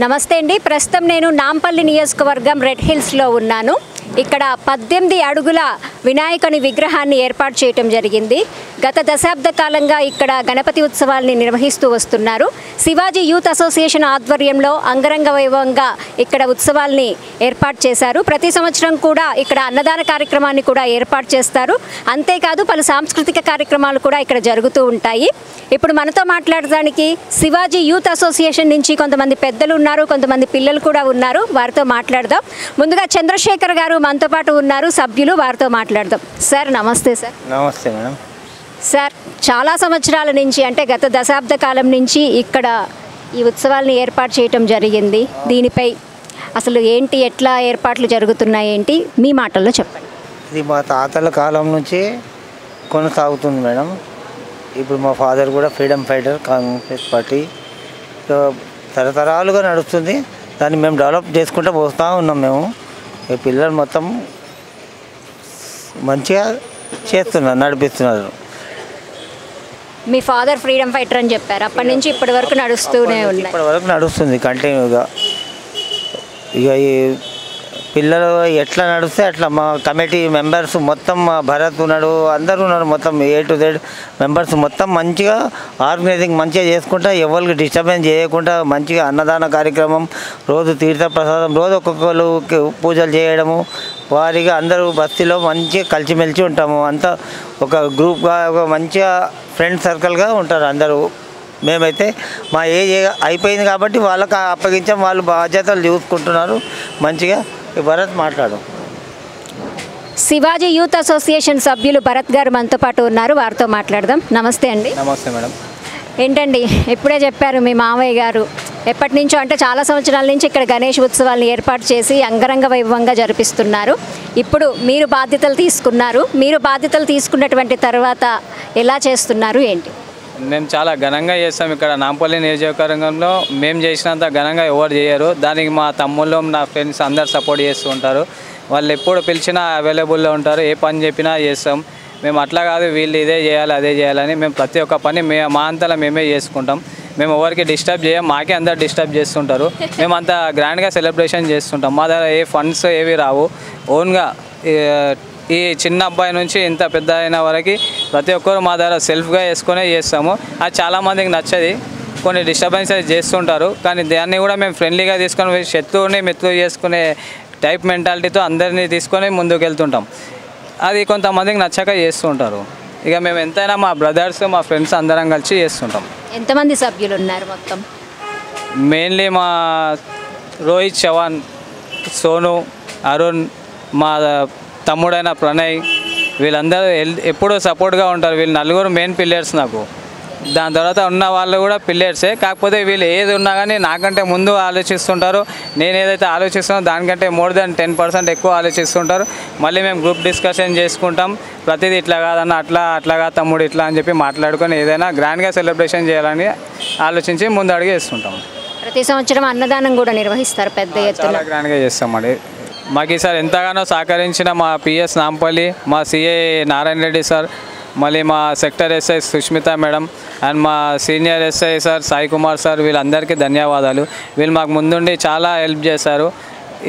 నమస్తే అండి. ప్రస్తుతం నేను నాంపల్లి నియోజకవర్గం రెడ్ హిల్స్లో ఉన్నాను. ఇక్కడ 18 అడుగుల వినాయకుని విగ్రహాన్ని ఏర్పాటు చేయటం జరిగింది. గత దశాబ్ద కాలంగా ఇక్కడ గణపతి ఉత్సవాల్ని నిర్వహిస్తూ వస్తున్నారు. శివాజీ యూత్ అసోసియేషన్ ఆధ్వర్యంలో అంగరంగ వైభవంగా ఇక్కడ ఉత్సవాల్ని ఏర్పాటు చేశారు. ప్రతి సంవత్సరం కూడా ఇక్కడ అన్నదాన కార్యక్రమాన్ని కూడా ఏర్పాటు చేస్తారు. అంతేకాదు పలు సాంస్కృతిక కార్యక్రమాలు కూడా ఇక్కడ జరుగుతూ ఉంటాయి. ఇప్పుడు మనతో మాట్లాడడానికి శివాజీ యూత్ అసోసియేషన్ నుంచి కొంతమంది పెద్దలు ఉన్నారు, కొంతమంది పిల్లలు కూడా ఉన్నారు. వారితో మాట్లాడదాం. ముందుగా చంద్రశేఖర్ గారు మనతో పాటు ఉన్నారు, సభ్యులు, వారితో మాట్లాడదాం. సార్ నమస్తే. సార్ నమస్తే మేడం. సార్, చాలా సంవత్సరాల నుంచి అంటే గత దశాబ్ద కాలం నుంచి ఇక్కడ ఈ ఉత్సవాల్ని ఏర్పాటు చేయటం జరిగింది. దీనిపై అసలు ఏంటి, ఎట్లా ఏర్పాట్లు జరుగుతున్నాయి ఏంటి, మీ మాటల్లో చెప్పండి. ఇది మా తాతల కాలం నుంచి కొనసాగుతుంది మేడం. ఇప్పుడు మా ఫాదర్ కూడా ఫ్రీడమ్ ఫైటర్, కాంగ్రెస్ పార్టీ తరతరాలుగా నడుస్తుంది. దాన్ని మేము డెవలప్ చేసుకుంటూ పోస్తూ ఉన్నాం. మేము ఈ పిల్లలు మొత్తం మంచిగా చేస్తున్నారు, నడిపిస్తున్నారు. మీ ఫాదర్ ఫ్రీడమ్ ఫైటర్ అని చెప్పారు, అప్పటి నుంచి ఇప్పటి వరకు నడుస్తూనే ఉన్నాయి. ఇప్పటి వరకు నడుస్తుంది కంటిన్యూగా. ఇక ఈ పిల్లలు ఎట్లా నడిస్తే అట్లా మా కమిటీ మెంబర్స్ మొత్తం, మా భరత్ ఉన్నాడు, అందరూ ఉన్నారు, మొత్తం A to Z మెంబర్స్ మొత్తం మంచిగా ఆర్గనైజింగ్ మంచిగా చేసుకుంటా, ఎవరికి డిస్టర్బెన్స్ చేయకుండా మంచిగా అన్నదాన కార్యక్రమం, రోజు తీర్థప్రసాదం, రోజు ఒక్కొక్కరు పూజలు చేయడము, వారిగా అందరూ బస్తీలో మంచిగా కలిసిమెలిసి ఉంటాము. అంతా ఒక గ్రూప్గా, ఒక మంచిగా ఫ్రెండ్ సర్కిల్గా ఉంటారు అందరూ. మేమైతే మా ఏజ్ అయిపోయింది కాబట్టి వాళ్ళకి అప్పగించాం, వాళ్ళు బాధ్యతలు చూసుకుంటున్నారు మంచిగా. భరత్ మాట్లాడు. శివాజీ యూత్ అసోసియేషన్ సభ్యులు భరత్ గారు మనతో పాటు ఉన్నారు, వారితో మాట్లాడదాం. నమస్తే అండి. నమస్తే మేడం. ఏంటండి, ఇప్పుడే చెప్పారు మీ మామయ్య గారు ఎప్పటి నుంచో అంటే చాలా సంవత్సరాల నుంచి ఇక్కడ గణేష్ ఉత్సవాలను ఏర్పాటు చేసి అంగరంగ వైభవంగా జరిపిస్తున్నారు. ఇప్పుడు మీరు బాధ్యతలు తీసుకున్నారు. మీరు బాధ్యతలు తీసుకున్నటువంటి తర్వాత ఎలా చేస్తున్నారు ఏంటి? మేము చాలా ఘనంగా చేస్తాం. ఇక్కడ నాంపల్లి నియోజకవర్గంలో మేము చేసినంత ఘనంగా ఎవరు చేయరు. దానికి మా తమ్ముళ్ళు, నా ఫ్రెండ్స్ అందరు సపోర్ట్ చేస్తూ ఉంటారు. వాళ్ళు ఎప్పుడు పిలిచినా అవైలబుల్లో ఉంటారు. ఏ పని చెప్పినా చేస్తాం. మేము అట్లా కాదు వీళ్ళు ఇదే చేయాలి అదే చేయాలని మేము ప్రతి ఒక్క పని మా అంతలో మేమే చేసుకుంటాం. మేము ఎవరికి డిస్టర్బ్ చేయం, మాకే అందరు డిస్టర్బ్ చేస్తుంటారు. మేము అంత గ్రాండ్గా సెలబ్రేషన్ చేస్తుంటాం. మా దగ్గర ఏ ఫండ్స్ ఏవి రావు. ఓన్గా ఈ చిన్న అబ్బాయి నుంచి ఇంత పెద్ద అయిన వరకు ప్రతి ఒక్కరు మా దగ్గర సెల్ఫ్గా వేసుకొనే చేస్తాము. అది చాలామందికి నచ్చది, కొన్ని డిస్టర్బెన్సెస్ చేస్తుంటారు. కానీ దాన్ని కూడా మేము ఫ్రెండ్లీగా తీసుకొని శత్రువుని మిత్రులు చేసుకునే టైప్ మెంటాలిటీతో అందరినీ తీసుకొని ముందుకు వెళ్తుంటాం. అది కొంతమందికి నచ్చక చేస్తూ ఉంటారు. ఇక మేము ఎంతైనా మా బ్రదర్స్, మా ఫ్రెండ్స్ అందరం కలిసి చేస్తుంటాం. ఎంతమంది సభ్యులు ఉన్నారు మొత్తం? మెయిన్లీ మా రోహిత్ చవాన్, సోను, అరుణ్, మా తమ్ముడైన ప్రణయ్, వీళ్ళందరూ ఎప్పుడూ సపోర్ట్గా ఉంటారు. వీళ్ళు నలుగురు మెయిన్ పిల్లర్స్ నాకు. దాని తర్వాత ఉన్న వాళ్ళు కూడా పిల్లర్సే. కాకపోతే వీళ్ళు ఏది ఉన్నా కానీ నాకంటే ముందు ఆలోచిస్తుంటారు. నేను ఏదైతే ఆలోచిస్తానో దానికంటే మోర్ దెన్ 10% ఎక్కువ ఆలోచిస్తుంటారు. మళ్ళీ మేము గ్రూప్ డిస్కషన్ చేసుకుంటాం. ప్రతిదీ ఇట్లా కాదన్న అట్లాగా తమ్ముడు ఇట్లా అని చెప్పి మాట్లాడుకొని ఏదైనా గ్రాండ్గా సెలబ్రేషన్ చేయాలని ఆలోచించి ముందు అడిగి వేస్తుంటాం. ప్రతి సంవత్సరం అన్నదానం కూడా నిర్వహిస్తారు పెద్ద ఎత్తున. చాలా గ్రాండ్గా చేస్తామండి. మాకు ఈసారి ఎంతగానో సహకరించిన మా PS నాంపల్లి, మా CA నారాయణ రెడ్డి సార్, మళ్ళీ మా sector SI Sushmita madam and మా senior SI sir Sai Kumar sir, వీళ్ళందరికీ ధన్యవాదాలు. వీళ్ళు మాకు ముందుండి చాలా హెల్ప్ చేశారు.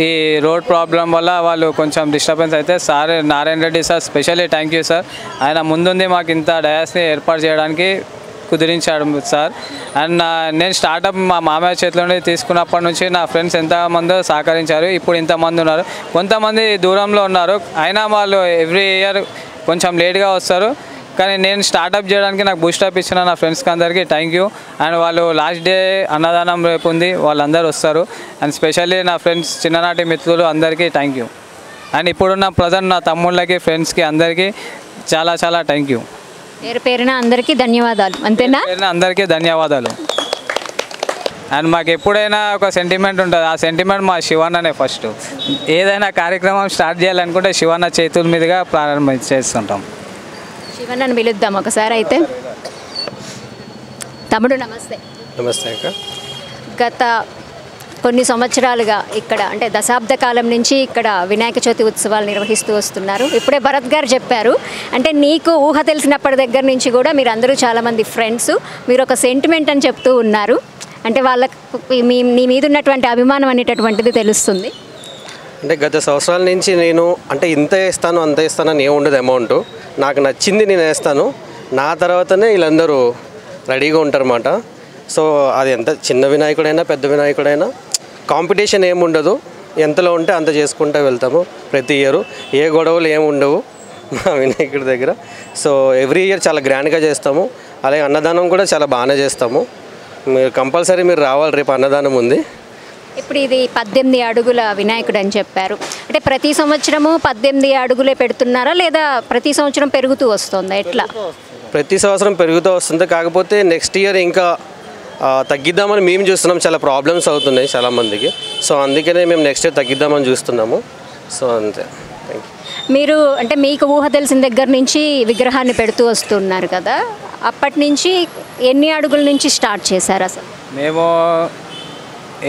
ఈ రోడ్ ప్రాబ్లం వల్ల వాళ్ళు కొంచెం డిస్టర్బెన్స్ అయితే sir Narayana Reddy sir specially thank you sir. ఆయన ముందుండి మాకు ఇంత డయాస్ని ఏర్పాటు చేయడానికి కుదిరించాడు సార్. అండ్ నేను స్టార్టప్ మా మామయ్య చేతిలోనే తీసుకున్నప్పటి నుంచి నా ఫ్రెండ్స్ ఎంతమందో సహకరించారు. ఇప్పుడు ఇంతమంది ఉన్నారు. కొంతమంది దూరంలో ఉన్నారు, అయినా వాళ్ళు ఎవ్రీ ఇయర్ కొంచెం లేట్గా వస్తారు. కానీ నేను స్టార్టప్ చేయడానికి నాకు బూస్టప్ ఇచ్చిన నా ఫ్రెండ్స్కి అందరికీ థ్యాంక్ యూ. అండ్ వాళ్ళు లాస్ట్ డే అన్నదానం రేపు ఉంది, వాళ్ళందరూ వస్తారు. అండ్ స్పెషల్లీ నా ఫ్రెండ్స్, చిన్ననాటి మిత్రులు అందరికీ థ్యాంక్ యూ. అండ్ ఇప్పుడున్న ప్రజెంట్ నా తమ్ముళ్ళకి, ఫ్రెండ్స్కి అందరికీ చాలా చాలా థ్యాంక్ యూ. పేరు పేరున అందరికీ ధన్యవాదాలు. అంతేనా? అందరికీ ధన్యవాదాలు. అండ్ మాకు ఎప్పుడైనా ఒక సెంటిమెంట్ ఉంటుంది. ఆ సెంటిమెంట్ మా శివన్ననే. ఫస్ట్ ఏదైనా కార్యక్రమం స్టార్ట్ చేయాలనుకుంటే శివన్న చేతుల మీదుగా ప్రారంభించేస్తుంటాం. శివన్నను పిలుద్దాం ఒకసారి అయితే. తమ్ముడు నమస్తే. నమస్తే అక్క. గత కొన్ని సంవత్సరాలుగా ఇక్కడ అంటే దశాబ్ద కాలం నుంచి ఇక్కడ వినాయక చవితి ఉత్సవాలు నిర్వహిస్తూ వస్తున్నారు. ఇప్పుడే భరత్ గారు చెప్పారు, అంటే నీకు ఊహ తెలిసినప్పటి దగ్గర నుంచి కూడా మీరు అందరూ చాలామంది ఫ్రెండ్స్, మీరు ఒక సెంటిమెంట్ అని చెప్తూ ఉన్నారు. అంటే వాళ్ళకి నీ మీద ఉన్నటువంటి అభిమానం అనేటటువంటిది తెలుస్తుంది. అంటే గత సంవత్సరాల నుంచి నేను అంటే ఇంత వేస్తాను అంత వేస్తాను అని ఏమి ఉండదు అమౌంట్. నాకు నచ్చింది నేను వేస్తాను, నా తర్వాతనే వీళ్ళందరూ రెడీగా ఉంటారన్నమాట. సో అది ఎంత చిన్న వినాయకుడైనా పెద్ద వినాయకుడైనా కాంపిటీషన్ ఏమి ఉండదు, ఎంతలో ఉంటే అంత చేసుకుంటూ వెళ్తాము. ప్రతి ఇయర్ ఏ గొడవలు ఏమి ఉండవు మా వినాయకుడి దగ్గర. సో ఎవ్రీ ఇయర్ చాలా గ్రాండ్గా చేస్తాము. అలాగే అన్నదానం కూడా చాలా బాగానే చేస్తాము. మీరు కంపల్సరీ మీరు రావాలి, రేపు అన్నదానం ఉంది. ఇప్పుడు ఇది 18 అడుగుల వినాయకుడు అని చెప్పారు. అంటే ప్రతి సంవత్సరము 18 అడుగులే పెడుతున్నారా లేదా ప్రతి సంవత్సరం పెరుగుతూ వస్తుందా, ఎట్లా? ప్రతి సంవత్సరం పెరుగుతూ వస్తుంది. కాకపోతే నెక్స్ట్ ఇయర్ ఇంకా తగ్గిద్దామని మేము చూస్తున్నాం. చాలా ప్రాబ్లమ్స్ అవుతున్నాయి చాలామందికి. సో అందుకనే మేము నెక్స్ట్ ఇయర్ తగ్గిద్దామని చూస్తున్నాము. సో అంతే. Thank you. మీరు అంటే మీకు ఊహ తెలిసిన దగ్గర నుంచి విగ్రహాన్ని పెడుతూ వస్తున్నారు కదా, అప్పటి నుంచి ఎన్ని అడుగుల నుంచి స్టార్ట్ చేశారు అసలు? మేము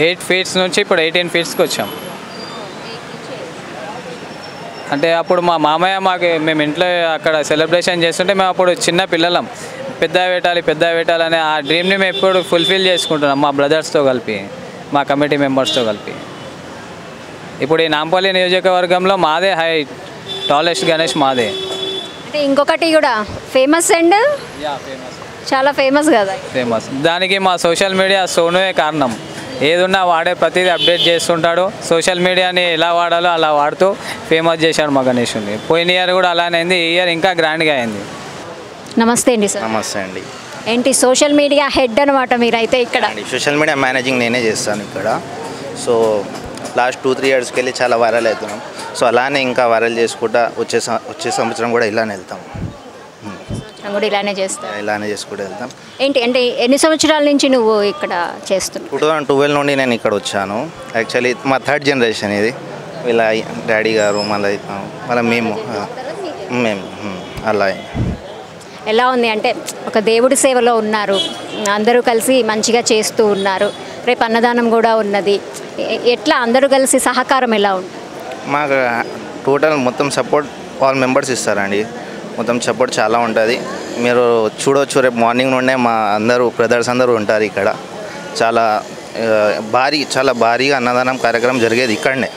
8 ఫీట్స్ నుంచి ఇప్పుడు 18 ఫీట్స్కి వచ్చాం. అంటే అప్పుడు మా మామయ్య మేము ఇంట్లో అక్కడ సెలబ్రేషన్ చేస్తుంటే మేము అప్పుడు చిన్న పిల్లలం, పెద్ద పెట్టాలని ఆ డ్రీమ్ని మేము ఎప్పుడు ఫుల్ఫిల్ చేసుకుంటున్నాం మా బ్రదర్స్తో కలిపి, మా కమిటీ మెంబర్స్తో కలిపి. ఇప్పుడు ఈ నాంపల్లి నియోజకవర్గంలో మాదే హైట్ టాలెస్ట్ గణేష్ మాదే. అంటే ఇంకొకటి కూడా ఫేమస్ అండ్ చాలా ఫేమస్ కదా. ఫేమస్ దానికి మా సోషల్ మీడియా సోనువే కారణం. ఏదున్నా వాడే ప్రతిదీ అప్డేట్ చేస్తుంటాడు. సోషల్ మీడియాని ఎలా వాడాలో అలా వాడుతూ ఫేమస్ చేశాడు మా గణేషుని. పోయిన ఇయర్ కూడా అలానే అయింది, ఈ ఇయర్ ఇంకా గ్రాండ్గా అయింది. నమస్తే అండి సార్. నమస్తే అండి. ఏంటి సోషల్ మీడియా హెడ్ అనమాట మీరైతే ఇక్కడ? సోషల్ మీడియా మేనేజింగ్ నేనే చేస్తాను ఇక్కడ. సో లాస్ట్ 2-3 ఇయర్స్కి వెళ్ళి చాలా వైరల్ అవుతున్నాం. సో అలానే ఇంకా వైరల్ చేసుకుంటా వచ్చే సంవత్సరం కూడా ఇలానే వెళ్తాం. కూడా ఇలానే చేస్తాం, ఇలానే చేసుకుంటూ వెళ్తాం. ఏంటి అంటే ఎన్ని సంవత్సరాల నుంచి నువ్వు ఇక్కడ చేస్తున్నావు? 2012 నుండి నేను ఇక్కడ వచ్చాను. యాక్చువల్లీ మా 3rd జనరేషన్ ఇది. వీళ్ళ డాడీ గారు మళ్ళీ మేము అలా. ఎలా ఉంది అంటే ఒక దేవుడి సేవలో ఉన్నారు, అందరూ కలిసి మంచిగా చేస్తూ ఉన్నారు, రేపు అన్నదానం కూడా ఉన్నది, ఎట్లా అందరూ కలిసి సహకారం ఎలా ఉంది? మాకు టోటల్ మొత్తం సపోర్ట్ ఆల్ మెంబర్స్ ఇస్తారండి. మొత్తం సపోర్ట్ చాలా ఉంటుంది. మీరు చూడవచ్చు, రేపు మార్నింగ్ నుండే మా అందరూ బ్రదర్స్ అందరూ ఉంటారు ఇక్కడ. చాలా భారీగా అన్నదానం కార్యక్రమం జరిగేది ఇక్కడనే.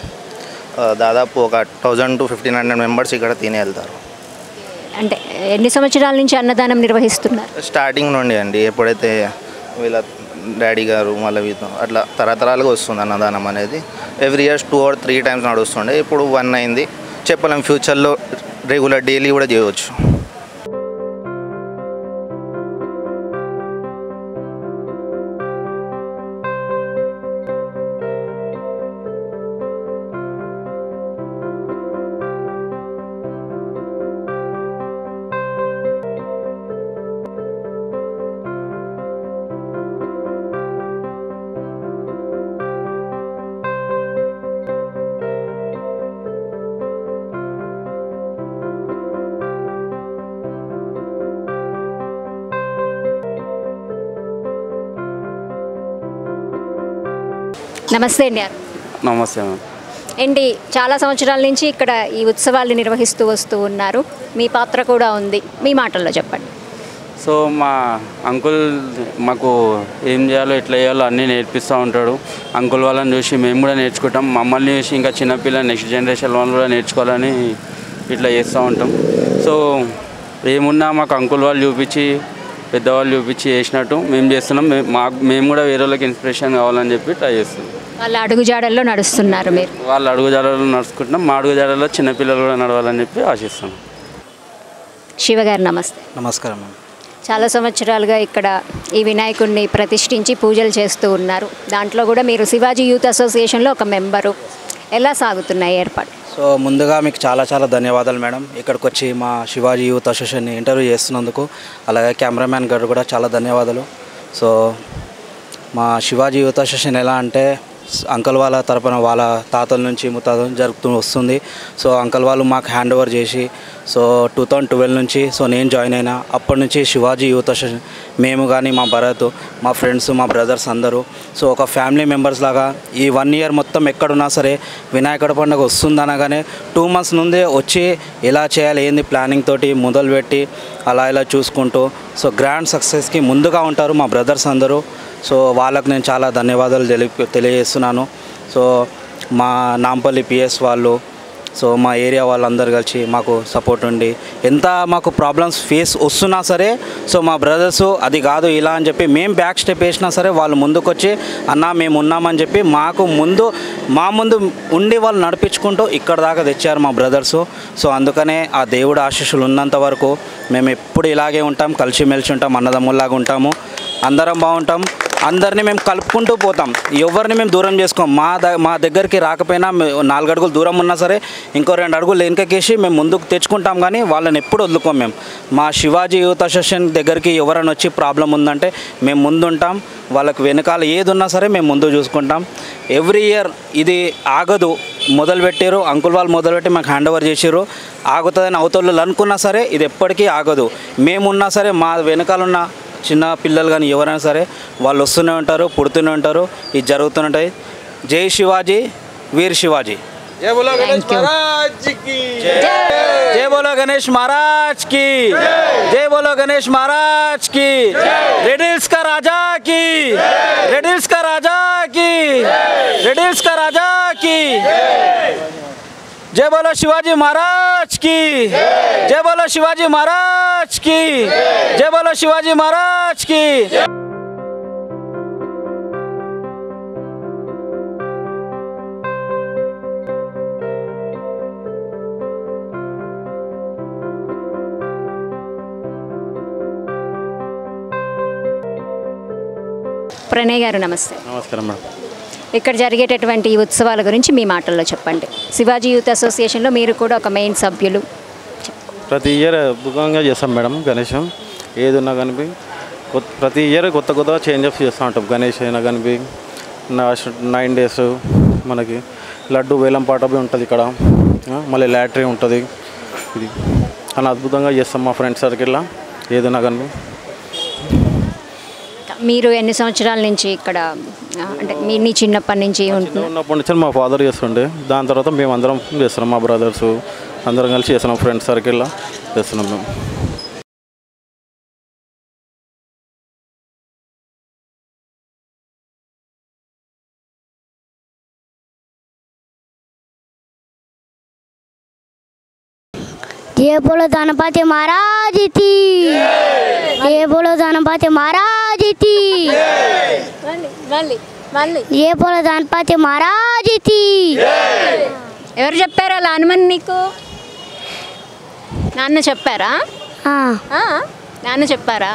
దాదాపు ఒక 1000 to 1500 మెంబర్స్ ఇక్కడ తిని వెళ్తారు. అంటే ఎన్ని సంవత్సరాల నుంచి అన్నదానం నిర్వహిస్తున్నారు? స్టార్టింగ్ నుండి అండి. ఎప్పుడైతే వీళ్ళ డాడీ గారు మళ్ళీ అట్లా తరతరాలుగా వస్తుంది అన్నదానం అనేది. Every years 2 or 3 times నడుస్తుండే. ఇప్పుడు 1 అయింది. చెప్పలేం, ఫ్యూచర్లో రెగ్యులర్ డైలీ కూడా చేయవచ్చు. నమస్తే అండి. నమస్తే మ్యామ్. ఏంటి చాలా సంవత్సరాల నుంచి ఇక్కడ ఈ ఉత్సవాలు నిర్వహిస్తూ వస్తూ ఉన్నారు, మీ పాత్ర కూడా ఉంది, మీ మాటల్లో చెప్పండి. సో మా అంకుల్ మాకు ఏం చేయాలో ఎట్లా చేయాలో అన్నీ నేర్పిస్తూ ఉంటాడు. అంకుల్ వాళ్ళని చూసి మేము కూడా నేర్చుకుంటాం. మమ్మల్ని చూసి ఇంకా చిన్నపిల్లలు నెక్స్ట్ జనరేషన్ వాళ్ళు కూడా నేర్చుకోవాలని ఇట్లా చేస్తూ ఉంటాం. సో ఏమున్నా మాకు అంకుల్ వాళ్ళు చూపించి పెద్దవాళ్ళు చూపించి చేసినట్టు మేము చేస్తున్నాం. మేము కూడా వేరే వాళ్ళకి ఇన్స్పిరేషన్ కావాలని చెప్పి ట్రై చేస్తున్నాం. వాళ్ళ అడుగుజాడల్లో నడుస్తున్నారు మీరు? వాళ్ళ అడుగుజాడల్లో నడుచుకుంటున్నాం. మా అడుగుజాడల్లో చిన్నపిల్లలు కూడా నడవాలని చెప్పి ఆశిస్తున్నాం. శివగారు నమస్తే. నమస్కారం. చాలా సంవత్సరాలుగా ఇక్కడ ఈ వినాయకుడిని ప్రతిష్ఠించి పూజలు చేస్తూ ఉన్నారు. దాంట్లో కూడా మీరు శివాజీ యూత్ అసోసియేషన్లో ఒక మెంబరు. ఎలా సాగుతున్నాయి ఏర్పాటు? సో ముందుగా మీకు చాలా ధన్యవాదాలు మేడం. ఇక్కడికి వచ్చి మా శివాజీ యూత్ అసోసియేషన్ని ఇంటర్వ్యూ చేస్తున్నందుకు. అలాగే కెమెరామ్యాన్ గారు కూడా చాలా ధన్యవాదాలు. సో మా శివాజీ యూత్ అసోసియేషన్ ఎలా అంటే అంకల్ వాళ్ళ తరపున వాళ్ళ తాతల నుంచి ముత్తాతల నుంచి జరుగుతూ వస్తుంది. సో అంకల్ వాళ్ళు మాకు హ్యాండ్ ఓవర్ చేసి సో 2012 నుంచి సో నేను జాయిన్ అయినా. అప్పటి నుంచి శివాజీ యూత్ అసోసియేషన్ మేము కానీ మా భరత్, మా ఫ్రెండ్స్, మా బ్రదర్స్ అందరూ సో ఒక ఫ్యామిలీ మెంబర్స్ లాగా ఈ 1 year మొత్తం ఎక్కడున్నా సరే వినాయకుడి పండుగ వస్తుందనగానే 2 months ముందే వచ్చి ఎలా చేయాలి ఏంది ప్లానింగ్ తోటి మొదలుపెట్టి అలా ఇలా చూసుకుంటూ సో గ్రాండ్ సక్సెస్కి ముందుగా ఉంటారు మా బ్రదర్స్ అందరూ. సో వాళ్ళకు నేను చాలా ధన్యవాదాలు తెలియజేస్తున్నాను. సో మా నాంపల్లి పిఎస్ వాళ్ళు, సో మా ఏరియా వాళ్ళందరూ కలిసి మాకు సపోర్ట్ ఉండి ఎంత మాకు ప్రాబ్లమ్స్ ఫేస్ వస్తున్నా సరే, సో మా బ్రదర్స్ అది కాదు ఇలా అని చెప్పి మేము బ్యాక్ స్టెప్ వేసినా సరే వాళ్ళు ముందుకొచ్చి అన్న మేము ఉన్నామని చెప్పి మాకు మా ముందు ఉండి వాళ్ళు నడిపించుకుంటూ ఇక్కడ దాకా తెచ్చారు మా బ్రదర్సు. సో అందుకనే ఆ దేవుడు ఆశీస్సులు ఉన్నంత వరకు మేము ఎప్పుడు ఇలాగే ఉంటాం, కలిసిమెలిసి ఉంటాం, అన్నదమ్ముల్లాగా ఉంటాము, అందరం బాగుంటాం, అందరినీ మేము కలుపుకుంటూ పోతాం, ఎవరిని మేము దూరం చేసుకోం. మా దగ్గరికి రాకపోయినా 4 అడుగులు దూరం ఉన్నా సరే ఇంకో 2 అడుగులు వెనకకేసి మేము ముందుకు తెచ్చుకుంటాం, కానీ వాళ్ళని ఎప్పుడు వదులుకోం. మేము మా శివాజీ యూత్ అసోసియేషన్ దగ్గరికి ఎవరైనా వచ్చి ప్రాబ్లం ఉందంటే మేము ముందుంటాం, వాళ్ళకి వెనకాల ఏది ఉన్నా సరే మేము ముందు చూసుకుంటాం. ఎవ్రీ ఇయర్ ఇది ఆగదు, మొదలుపెట్టారు అంకుల్ వాళ్ళు మొదలుపెట్టి మాకు హ్యాండ్ ఓవర్ చేసారు, ఆగుతుందని అవతలు అనుకున్నా సరే ఇది ఎప్పటికీ ఆగదు. మేమున్నా సరే మా వెనకాలన్న చిన్న పిల్లలు కానీ ఎవరైనా సరే వాళ్ళు వస్తూనే ఉంటారు, పుడుతూనే ఉంటారు, ఇది జరుగుతూనే ఉంటాయి. జై శివాజీ, వీర్ శివాజీ. జై బోలో గణేష్ మహారాజ్ కి జై బోలో గణేష్ మహారాజ్ కి జై బోలో గణేష్ మహారాజ్ కి రెడ్ హిల్స్ కా రాజా కి రెడ్ హిల్స్ కా రాజా కి రెడ్ హిల్స్ కా రాజా కి जय बोलो शिवाजी महाराज की जय बोलो शिवाजी महाराज की जय बोलो शिवाजी महाराज की. ప్రణయ్ గారు నమస్తే. నమస్కారం మేడం. ఇక్కడ జరిగేటటువంటి ఈ ఉత్సవాల గురించి మీ మాటల్లో చెప్పండి. శివాజీ యూత్ అసోసియేషన్లో మీరు కూడా ఒక మెయిన్ సభ్యులు. ప్రతి ఇయర్ అద్భుతంగా చేస్తాం మేడం గణేశం. ఏది ఉన్నా కానీ ప్రతి ఇయర్ కొత్తగా చేంజెస్ చేస్తూ ఉంటాం. గణేష్ అయినా కానీ 9 days మనకి లడ్డు వేలం పాట ఉంటుంది ఇక్కడ, మళ్ళీ లాటరీ ఉంటుంది. ఇది అని అద్భుతంగా చేస్తాం మా ఫ్రెండ్స్ సర్కిల్లో ఏదైనా కానీ. మీరు ఎన్ని సంవత్సరాల నుంచి ఇక్కడ, అంటే మీ చిన్నప్పటి నుంచి ఉన్నప్పటి నుంచి మా ఫాదర్ చేస్తుండే, దాని తర్వాత మేము అందరం చేస్తున్నాం, మా బ్రదర్స్ అందరం కలిసి చేస్తున్నాం, ఫ్రెండ్స్ సర్కిల్లో చేస్తున్నాం మేము. जय बोलो गणपति महाराज की जय बोलो गणपति महाराज की जय बोलो गणपति महाराज की. ఎవరు చెప్పారా అలా అనమని నీకు? నాన్న చెప్పారా? నాన్న చెప్పారా?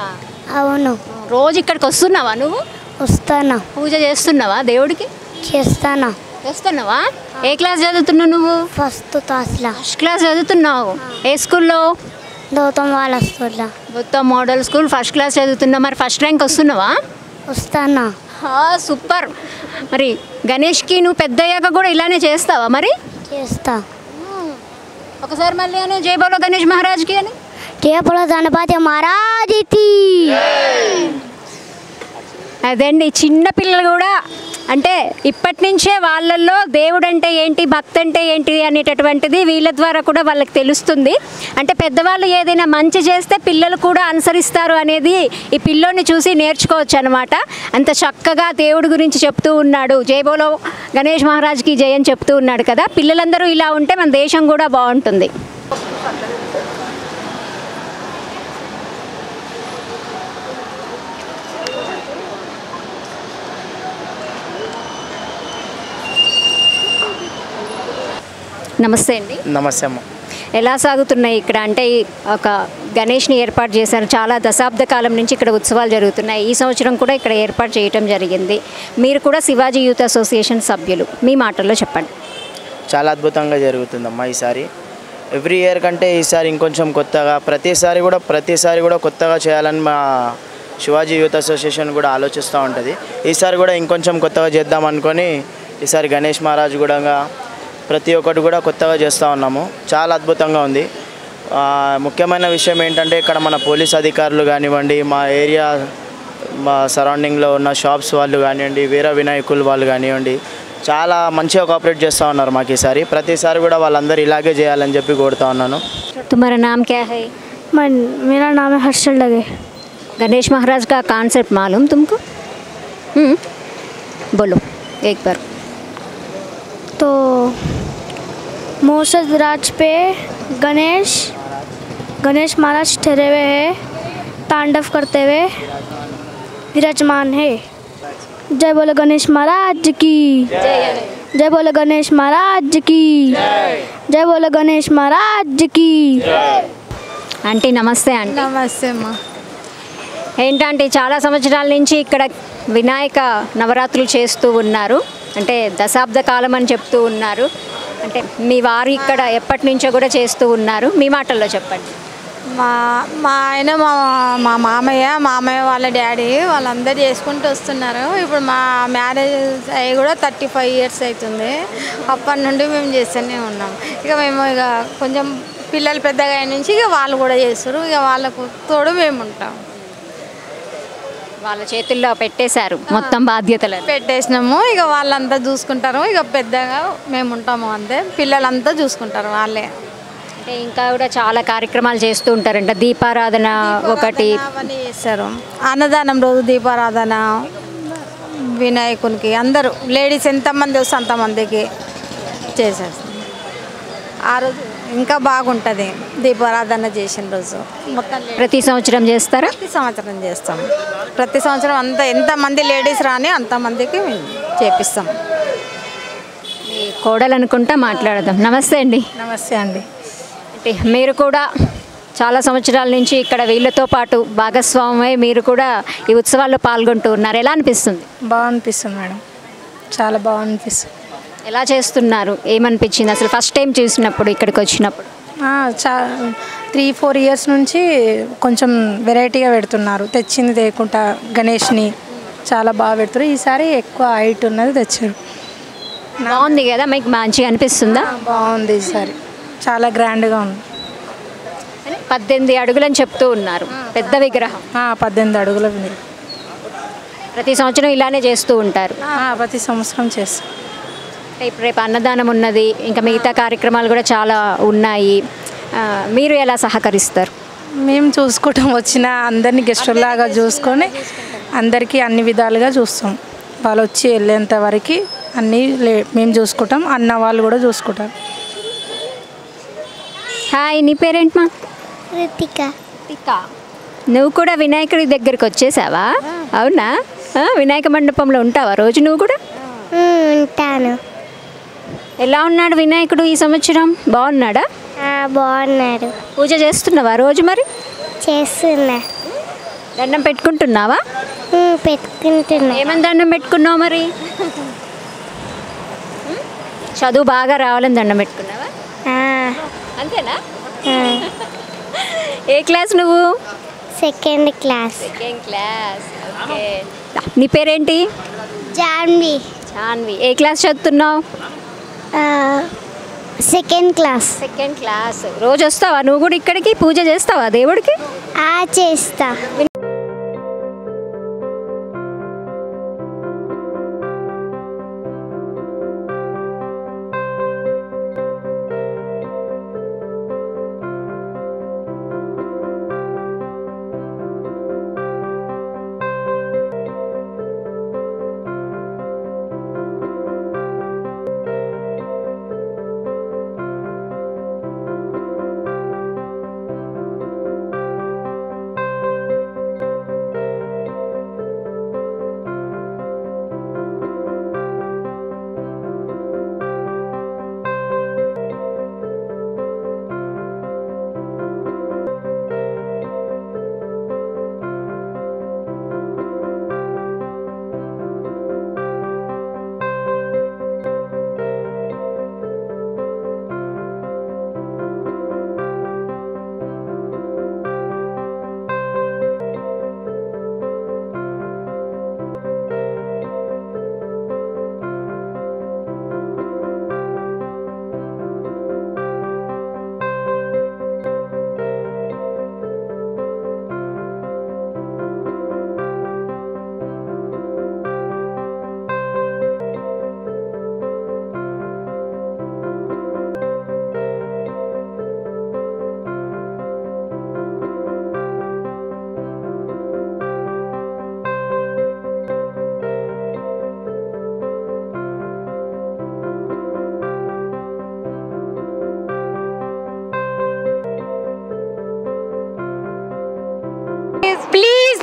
అవును. రోజు ఇక్కడికి వస్తున్నావా నువ్వు? వస్తానా. పూజ చేస్తున్నావా దేవుడికి? చేస్తానా. చేస్తున్నావా? ఏ క్లాస్ చదువుతున్నావు నువ్వు? ఫస్ట్ క్లాస్లో. ఫస్ట్ క్లాస్ చదువుతున్నావు. ఏ స్కూల్లో? గౌతమ్ వాళ్ళ స్కూల్లో. Gautam model school first class చదువుతున్నావు. మరి ఫస్ట్ ర్యాంక్ వస్తున్నావా? వస్తానా. సూపర్. మరి గణేష్కి నువ్వు పెద్ద అయ్యాక కూడా ఇలానే చేస్తావా? మరి చేస్తా. ఒకసారి మళ్ళీ అని జై బోలో గణేష్ మహారాజ్కి అని. జై బోలో గణపతి మహారాజ్కి. అదండి, చిన్నపిల్లలు కూడా అంటే ఇప్పటి నుంచే వాళ్ళల్లో దేవుడు అంటే ఏంటి, భక్తి అంటే ఏంటి అనేటటువంటిది వీళ్ళ ద్వారా కూడా వాళ్ళకి తెలుస్తుంది. అంటే పెద్దవాళ్ళు ఏదైనా మంచి చేస్తే పిల్లలు కూడా అనుసరిస్తారు అనేది ఈ పిల్లోని చూసి నేర్చుకోవచ్చు అనమాట. అంత చక్కగా దేవుడి గురించి చెప్తూ ఉన్నాడు. జై బోలో గణేష్ మహారాజ్కి జై అని చెప్తూ ఉన్నాడు కదా. పిల్లలందరూ ఇలా ఉంటే మన దేశం కూడా బాగుంటుంది. నమస్తే అండి. నమస్తే అమ్మ. ఎలా సాగుతున్నాయి ఇక్కడ? అంటే ఒక గణేష్ని ఏర్పాటు చేశారు, చాలా దశాబ్ద కాలం నుంచి ఇక్కడ ఉత్సవాలు జరుగుతున్నాయి. ఈ సంవత్సరం కూడా ఇక్కడ ఏర్పాటు చేయటం జరిగింది. మీరు కూడా శివాజీ యూత్ అసోసియేషన్ సభ్యులు, మీ మాటల్లో చెప్పండి. చాలా అద్భుతంగా జరుగుతుందమ్మా ఈసారి. ఎవ్రీ ఇయర్ కంటే ఈసారి ఇంకొంచెం కొత్తగా, ప్రతిసారి కూడా కొత్తగా చేయాలని మా శివాజీ యూత్ అసోసియేషన్ కూడా ఆలోచిస్తూ ఉంటుంది. ఈసారి కూడా ఇంకొంచెం కొత్తగా చేద్దాం అనుకొని ఈసారి గణేష్ మహారాజ్ కూడా ప్రతి ఒక్కటి కూడా కొత్తగా చేస్తూ ఉన్నాము. చాలా అద్భుతంగా ఉంది. ముఖ్యమైన విషయం ఏంటంటే ఇక్కడ మన పోలీస్ అధికారులు కానివ్వండి, మా ఏరియా మా సరౌండింగ్లో ఉన్న షాప్స్ వాళ్ళు కానివ్వండి, వీర వినాయకులు వాళ్ళు కానివ్వండి, చాలా మంచిగా కోఆపరేట్ చేస్తూ ఉన్నారు మాకు ఈసారి. ప్రతిసారి కూడా వాళ్ళందరూ ఇలాగే చేయాలని చెప్పి కోరుతా ఉన్నాను. तुम्हारा नाम क्या है? मेरा नाम है हर्षल लगे. गणेश महाराज का कॉन्सेप्ट मालूम तुमको? बोलो एक बार। तो मोसद राज पे गणेश महाराज ठहरे हुए हैं, तांडव करते हुए विराजमान है। जय बोलो गणेश महाराज की, जय बोलो गणेश महाराज की, जय बोलो गणेश महाराज की। ఆంటీ నమస్తే అండి. నమస్తే అమ్మా. ఏంటంటే చాలా సంవత్సరాల నుంచి ఇక్కడ వినాయక నవరాత్రులు చేస్తూ ఉన్నారు, అంటే దశాబ్ద కాలం అని చెప్తూ ఉన్నారు. అంటే మీ వారు ఇక్కడ ఎప్పటి నుంచో కూడా చేస్తూ ఉన్నారు, మీ మాటల్లో చెప్పండి. మా ఆయన మా మామయ్య వాళ్ళ డాడీ వాళ్ళందరూ చేసుకుంటూ వస్తున్నారు. ఇప్పుడు మా మ్యారేజ్ అయ్యి కూడా 35 years అవుతుంది. అప్పటి నుండి మేము చేస్తూనే ఉన్నాం. ఇక మేము ఇక కొంచెం పిల్లలు పెద్దగా అయిన నుంచి ఇక వాళ్ళు కూడా చేస్తారు. ఇక వాళ్ళకు తోడు మేము ఉంటాం. వాళ్ళ చేతుల్లో పెట్టేశారు మొత్తం బాధ్యతలు, పెట్టేసినాము. ఇక వాళ్ళంతా చూసుకుంటారు. ఇక పెద్దగా మేము ఉంటాము అంతే, పిల్లలంతా చూసుకుంటారు వాళ్ళే. అంటే ఇంకా కూడా చాలా కార్యక్రమాలు చేస్తూ ఉంటారంట. దీపారాధన ఒకటి అవన్నీ చేస్తారు. అన్నదానం రోజు దీపారాధన, వినాయకునికి అందరూ లేడీస్ ఎంతమంది వస్తే అంతమందికి చేసేస్తాం. ఆ రోజు ఇంకా బాగుంటుంది దీపారాధన చేసిన రోజు. మొత్తం ప్రతి సంవత్సరం చేస్తారా? ప్రతి సంవత్సరం చేస్తాం. ప్రతి సంవత్సరం ఎంతమంది లేడీస్ రాని అంతమందికి మేము చేపిస్తాం. మీ కోడలు అనుకుంటా మాట్లాడదాం. నమస్తే అండి. నమస్తే అండి. అంటే మీరు కూడా చాలా సంవత్సరాల నుంచి ఇక్కడ వీళ్ళతో పాటు భాగస్వామ్యమై మీరు కూడా ఈ ఉత్సవాల్లో పాల్గొంటూ ఉన్నారు. ఎలా అనిపిస్తుంది? బాగా అనిపిస్తుంది మేడం, చాలా బాగా అనిపిస్తుంది. ఎలా చేస్తున్నారు, ఏమనిపించింది అసలు ఫస్ట్ టైం చూసినప్పుడు ఇక్కడికి వచ్చినప్పుడు? 3-4 years నుంచి కొంచెం వెరైటీగా పెడుతున్నారు. తెచ్చింది తేకుండా గణేష్ని చాలా బాగా పెడుతున్నారు. ఈసారి ఎక్కువ హైట్ ఉన్నది తెచ్చారు. బాగుంది కదా, మీకు మంచిగా అనిపిస్తుందా? బాగుంది, ఈసారి చాలా గ్రాండ్గా ఉంది. 18 అడుగులని చెప్తూ ఉన్నారు, పెద్ద విగ్రహం. 18 అడుగుల విగ్రహం. ప్రతి సంవత్సరం ఇలానే చేస్తూ ఉంటారు? ప్రతి సంవత్సరం చేస్తాం. రేపు అన్నదానం ఉన్నది, ఇంకా మిగతా కార్యక్రమాలు కూడా చాలా ఉన్నాయి. మీరు ఎలా సహకరిస్తారు? మేము చూసుకుంటాం, వచ్చిన అందరినీ గెస్టులాగా చూసుకొని అందరికీ అన్ని విధాలుగా చూస్తాం. వాళ్ళు వచ్చి వెళ్ళేంత వరకు అన్నీ మేము చూసుకుంటాం, అన్న వాళ్ళు కూడా చూసుకుంటారు. హాయ్, నీ పేరేంటమ్మా? రితిక. నువ్వు కూడా వినాయకుడి దగ్గరికి వచ్చేసావా? అవునా? వినాయక మండపంలో ఉంటావా రోజు నువ్వు కూడా? ఉంటాను. ఎలా ఉన్నాడు వినాయకుడు ఈ సంవత్సరం? బాగున్నాడా? బాగున్నాడు. పూజ చేస్తున్నావా రోజు? మరి చేస్తున్నా. దండం పెట్టుకుంటున్నావా? పెట్టుకుంటున్నా. ఏమని దండం పెట్టుకున్నావు మరి? చదువు బాగా రావాలని దండం పెట్టుకున్నావా? అంతేనా? ఏ క్లాస్ నువ్వు? Second class. Second class. Okay. నీ పేరేంటి? జాన్వి. జాన్వి. ఏ క్లాస్ చదువుతున్నావు? Second class. Second class. రోజు వస్తావా నువ్వు కూడా ఇక్కడికి? పూజ చేస్తావా దేవుడికి? చేస్తా.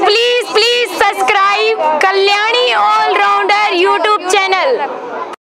ప్లీజ్